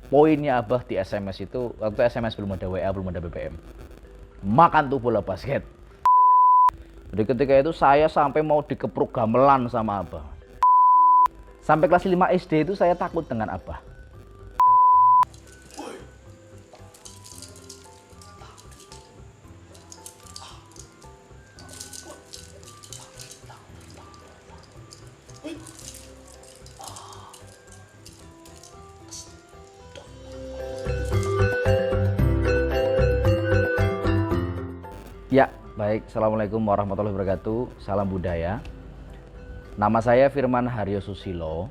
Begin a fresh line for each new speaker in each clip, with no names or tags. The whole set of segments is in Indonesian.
poinnya Abah di SMS itu, waktu SMS belum ada WA, belum ada BBM, makan tuh bola basket. Jadi ketika itu saya sampai mau dikepruk gamelan sama Abah. Sampai kelas 5 SD itu saya takut dengan Abah. Ya, baik. Assalamualaikum warahmatullahi wabarakatuh. Salam budaya. Nama saya Firman Haryo Susilo,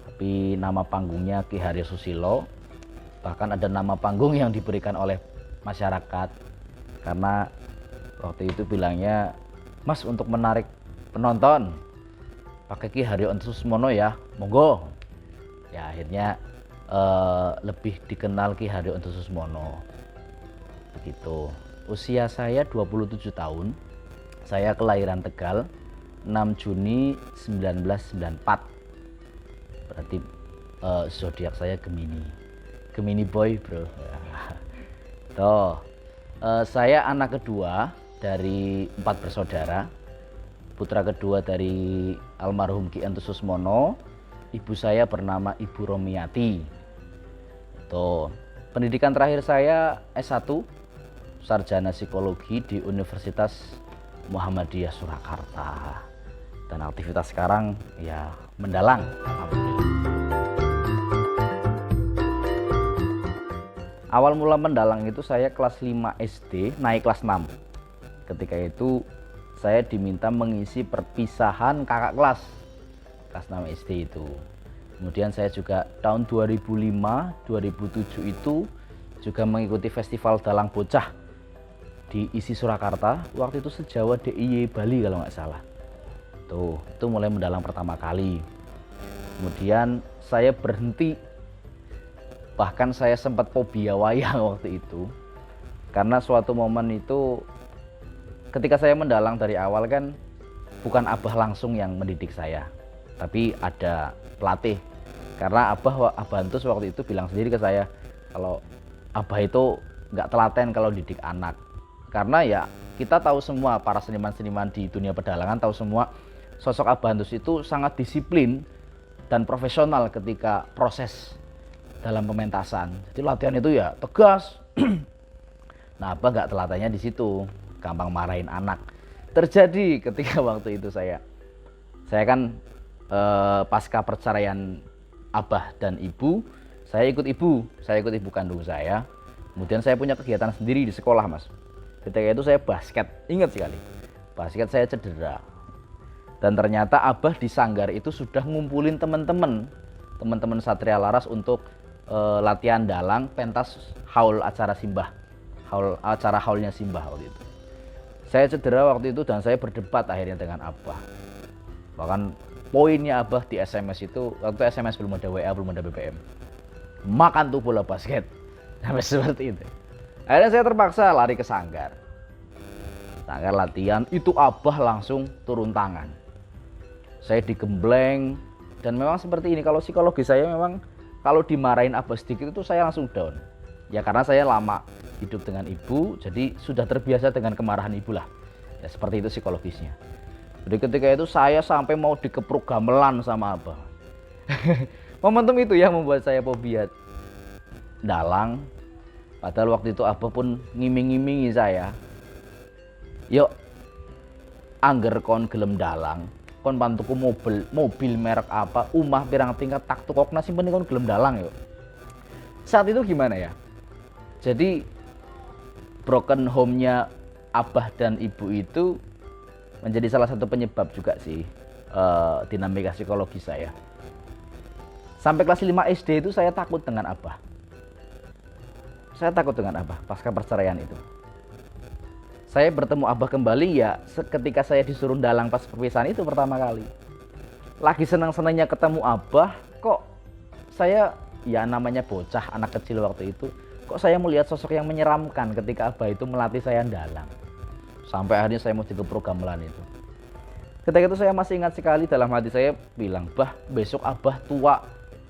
tapi nama panggungnya Ki Haryo Susilo. Bahkan ada nama panggung yang diberikan oleh masyarakat, karena waktu itu bilangnya, Mas, untuk menarik penonton pakai Ki Haryo Susmono ya, monggo. Ya akhirnya lebih dikenal Ki Haryo Susmono. Begitu. Usia saya 27 tahun. Saya kelahiran Tegal 6 Juni 1994. Berarti zodiak saya Gemini. Gemini boy, bro. Tuh. Saya anak kedua dari 4 bersaudara. Putra kedua dari almarhum Ki Entus Susmono. Ibu saya bernama Ibu Romiati. Tuh. Pendidikan terakhir saya S1 Sarjana Psikologi di Universitas Muhammadiyah Surakarta, dan aktivitas sekarang ya mendalang. Awal mula mendalang itu saya kelas 5 SD naik kelas 6. Ketika itu saya diminta mengisi perpisahan kakak kelas 6 SD itu. Kemudian saya juga tahun 2005 2007 itu juga mengikuti festival dalang bocah di ISI Surakarta, waktu itu sejawa DIY Bali kalau nggak salah. Tuh, itu mulai mendalang pertama kali. Kemudian saya berhenti, bahkan saya sempat fobia wayang waktu itu, karena suatu momen itu ketika saya mendalang dari awal kan bukan Abah langsung yang mendidik saya, tapi ada pelatih. Karena Abah Antus waktu itu bilang sendiri ke saya kalau Abah itu nggak telaten kalau didik anak. Karena ya kita tahu semua, para seniman-seniman di dunia pedalangan tahu semua sosok Abah Antus itu sangat disiplin dan profesional ketika proses dalam pementasan. Jadi latihan itu ya tegas. Nah, Abah nggak telatennya di situ, gampang marahin anak. Terjadi ketika waktu itu saya kan pasca perceraian Abah dan Ibu, saya ikut ibu kandung saya. Kemudian saya punya kegiatan sendiri di sekolah, Mas. Ketika itu saya basket, ingat sekali. Basket saya cedera. Dan ternyata Abah di Sanggar itu sudah ngumpulin teman-teman Satria Laras untuk latihan dalang pentas haul acara Simbah. Haulnya Simbah waktu itu. Saya cedera waktu itu dan saya berdebat akhirnya dengan Abah. Bahkan poinnya Abah di SMS itu, waktu SMS belum ada WA, belum ada BBM, makan tuh bola basket. Sampai seperti itu. Akhirnya saya terpaksa lari ke Sanggar latihan, itu Abah langsung turun tangan. Saya digembleng, dan memang seperti ini, kalau psikologi saya memang kalau dimarahin Abah sedikit itu saya langsung down. Ya karena saya lama hidup dengan ibu, jadi sudah terbiasa dengan kemarahan ibu lah. Ya seperti itu psikologisnya. Jadi ketika itu saya sampai mau dikepruk gamelan sama Abah. Momentum itu yang membuat saya fobia dalang. Padahal waktu itu Abah pun ngiming-ngimingi saya, yuk angger kon gelem dalang, kon pantuku mobil merek apa, umah pirang tingkat, tak tukokna sing penting kon gelem dalang yuk. Saat itu gimana ya, jadi broken home-nya Abah dan Ibu itu menjadi salah satu penyebab juga sih dinamika psikologi saya. Sampai kelas 5 SD itu saya takut dengan Abah. Saya takut dengan Abah pasca perceraian itu. Saya bertemu Abah kembali ya ketika saya disuruh dalang pas perpisahan itu pertama kali. Lagi senang-senangnya ketemu Abah, kok saya, ya namanya bocah, anak kecil waktu itu, kok saya melihat sosok yang menyeramkan ketika Abah itu melatih saya dalang. Sampai akhirnya saya mau dikepruk gamelan itu. Ketika itu saya masih ingat sekali, dalam hati saya bilang, bah besok Abah tua,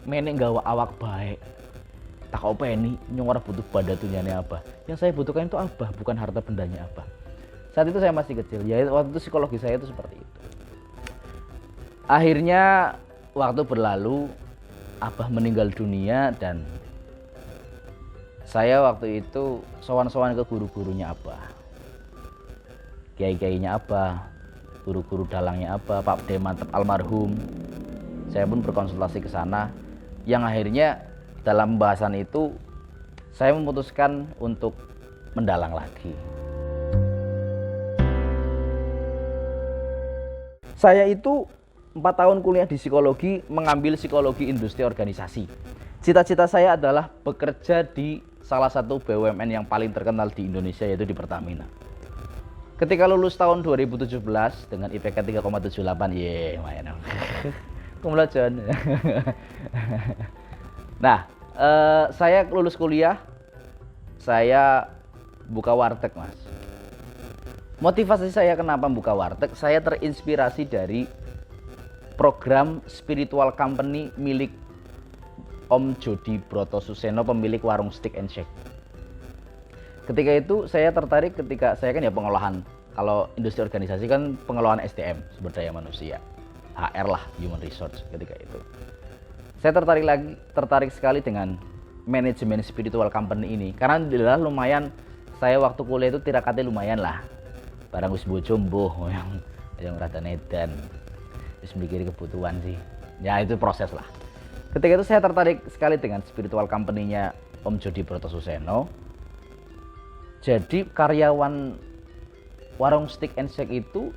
menek gawa awak baik. Tak apa ini nyong ora butuh badatunyane Abah. Yang saya butuhkan itu Abah, bukan harta bendanya Abah. Saat itu saya masih kecil, ya waktu itu psikologi saya itu seperti itu. Akhirnya waktu berlalu, Abah meninggal dunia dan saya waktu itu sowan-sowan ke guru-gurunya Abah, kiai-kiainya Abah, guru-guru dalangnya Abah, Pak De Mantep almarhum. Saya pun berkonsultasi ke sana, yang akhirnya dalam pembahasan itu saya memutuskan untuk mendalang lagi. Saya itu 4 tahun kuliah di psikologi, mengambil psikologi industri organisasi. Cita-cita saya adalah bekerja di salah satu BUMN yang paling terkenal di Indonesia, yaitu di Pertamina. Ketika lulus tahun 2017 dengan IPK 3,78, lumayan. Kumlajon. Nah, saya lulus kuliah, saya buka warteg, Mas. Motivasi saya kenapa buka warteg, saya terinspirasi dari program spiritual company milik Om Jody Brotosuseno, pemilik warung Steak and Shake. Ketika itu saya tertarik ketika saya kan ya pengolahan, kalau industri organisasi kan pengelolaan SDM, sumber daya manusia, HR lah, human resource. Ketika itu saya tertarik sekali dengan manajemen spiritual company ini, karena adalah lumayan, saya waktu kuliah itu tirakatnya lumayan lah, barang wis bojo mbuh yang rada nedan, wis mikir kebutuhan sih, ya itu proses lah. Ketika itu saya tertarik sekali dengan spiritual company-nya Om Jody Brotosuseno. Jadi karyawan warung Steak and Shake itu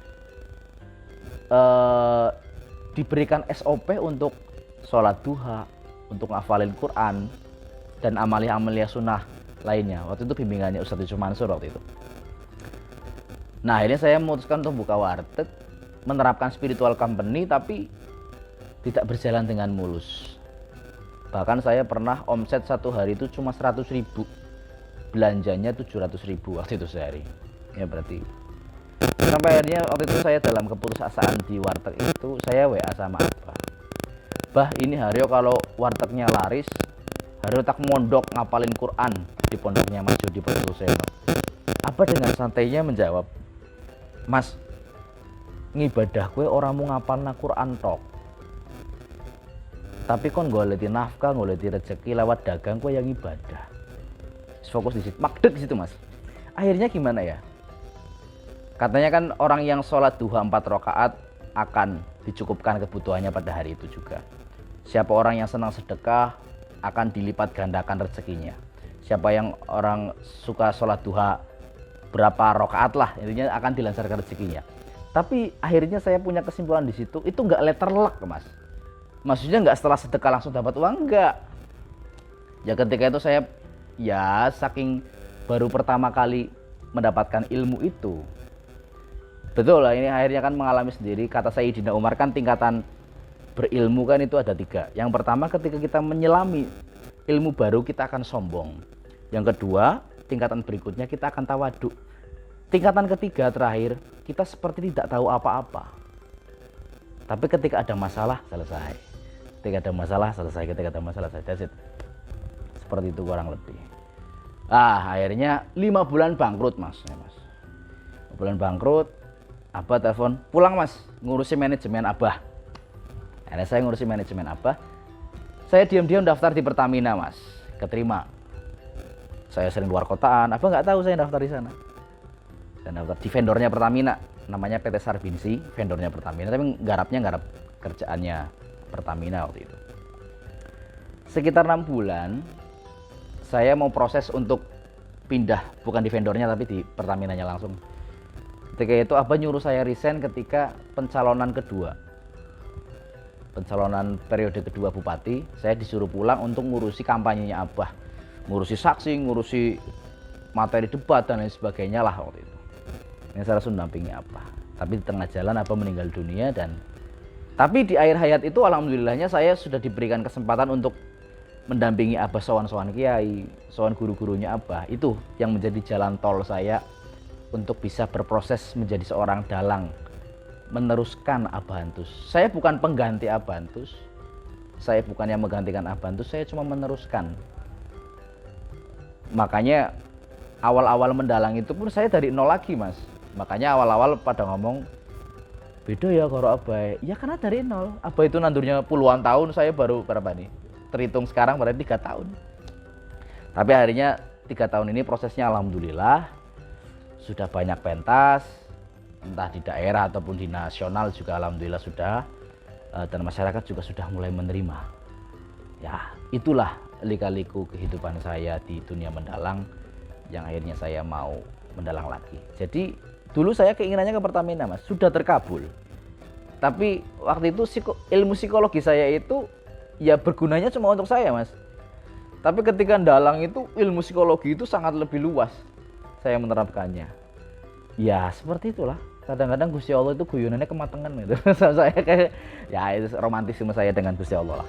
diberikan SOP untuk sholat duha, untuk ngafalin Quran, dan amalia-amalia sunnah lainnya. Waktu itu bimbingannya Ustadz Yusuf Mansur waktu itu. Nah, akhirnya saya memutuskan untuk buka warteg, menerapkan spiritual company, tapi tidak berjalan dengan mulus. Bahkan saya pernah omset satu hari itu cuma 100.000, belanjanya 700.000 waktu itu sehari. Ya berarti sampai akhirnya waktu itu saya dalam keputusasaan di warteg itu, saya WA sama Abah. Bah, ini Haryo kalau wartegnya laris, Haryo tak mondok ngapalin Quran di pondoknya Mas Jody Brotosuseno. Abah dengan santainya menjawab, Mas, ngibadah kue orang mau ngapalna Quran tok, tapi kon goleti nafkah, goleti rezeki lewat dagang, kue yang ibadah. Fokus di situ, makdek di situ, Mas. Akhirnya gimana ya? Katanya kan orang yang sholat duha 4 rakaat akan dicukupkan kebutuhannya pada hari itu juga. Siapa orang yang senang sedekah akan dilipat gandakan rezekinya. Siapa yang orang suka sholat duha berapa rakaat lah, intinya akan dilancarkan rezekinya. Tapi akhirnya saya punya kesimpulan di situ, itu nggak letter luck, Mas. Maksudnya nggak setelah sedekah langsung dapat uang, enggak. Ya ketika itu saya ya saking baru pertama kali mendapatkan ilmu itu. Betul lah, ini akhirnya kan mengalami sendiri. Kata Sayyidina Umar kan tingkatan berilmu kan itu ada 3. Yang pertama ketika kita menyelami ilmu baru kita akan sombong. Yang kedua tingkatan berikutnya kita akan tawaduk. Tingkatan ketiga terakhir kita seperti tidak tahu apa-apa. Tapi ketika ada masalah selesai. Ketika ada masalah selesai, ketika ada masalah selesai. Seperti itu kurang lebih. Akhirnya 5 bulan bangkrut, Mas. 5 bulan bangkrut, Abah telepon, pulang Mas, ngurusi manajemen Abah. Akhirnya saya ngurusi manajemen Abah. Saya diam-diam daftar di Pertamina, Mas. Keterima. Saya sering luar kotaan, Abah nggak tahu saya daftar di sana. Dan daftar di vendornya Pertamina, namanya PT Sarbinsi, vendornya Pertamina, tapi garap kerjaannya Pertamina waktu itu. Sekitar 6 bulan saya mau proses untuk pindah, bukan di vendornya tapi di Pertaminanya langsung. Ketika itu Abah nyuruh saya resign ketika pencalonan periode kedua Bupati. Saya disuruh pulang untuk ngurusi kampanyenya Abah, ngurusi saksi, ngurusi materi debat dan lain sebagainya lah waktu itu. Ini saya langsung mendampingi Abah. Tapi di tengah jalan Abah meninggal dunia, tapi di akhir hayat itu alhamdulillahnya saya sudah diberikan kesempatan untuk mendampingi Abah, sowan-sowan kiai, sowan guru-gurunya Abah. Itu yang menjadi jalan tol saya untuk bisa berproses menjadi seorang dalang, meneruskan Abantus. Saya bukan pengganti Abantus, saya bukan yang menggantikan Abantus, saya cuma meneruskan Makanya awal-awal mendalang itu pun saya dari nol lagi mas. Makanya awal-awal pada ngomong beda ya karo Abai. Ya karena dari nol. Abai itu nandurnya puluhan tahun, saya baru berapa nih? Terhitung sekarang berarti 3 tahun. Tapi akhirnya 3 tahun ini prosesnya alhamdulillah sudah banyak pentas, entah di daerah ataupun di nasional juga alhamdulillah sudah, dan masyarakat juga sudah mulai menerima. Ya itulah lika-liku kehidupan saya di dunia mendalang yang akhirnya saya mau mendalang lagi. Jadi dulu saya keinginannya ke Pertamina mas, sudah terkabul. Tapi waktu itu ilmu psikologi saya itu ya bergunanya cuma untuk saya mas. Tapi ketika dalang itu ilmu psikologi itu sangat lebih luas saya menerapkannya. Ya seperti itulah. Kadang-kadang Gusti Allah itu guyonannya kematangan gitu. Saya kayak ya itu romantisme saya dengan Gusti Allah lah.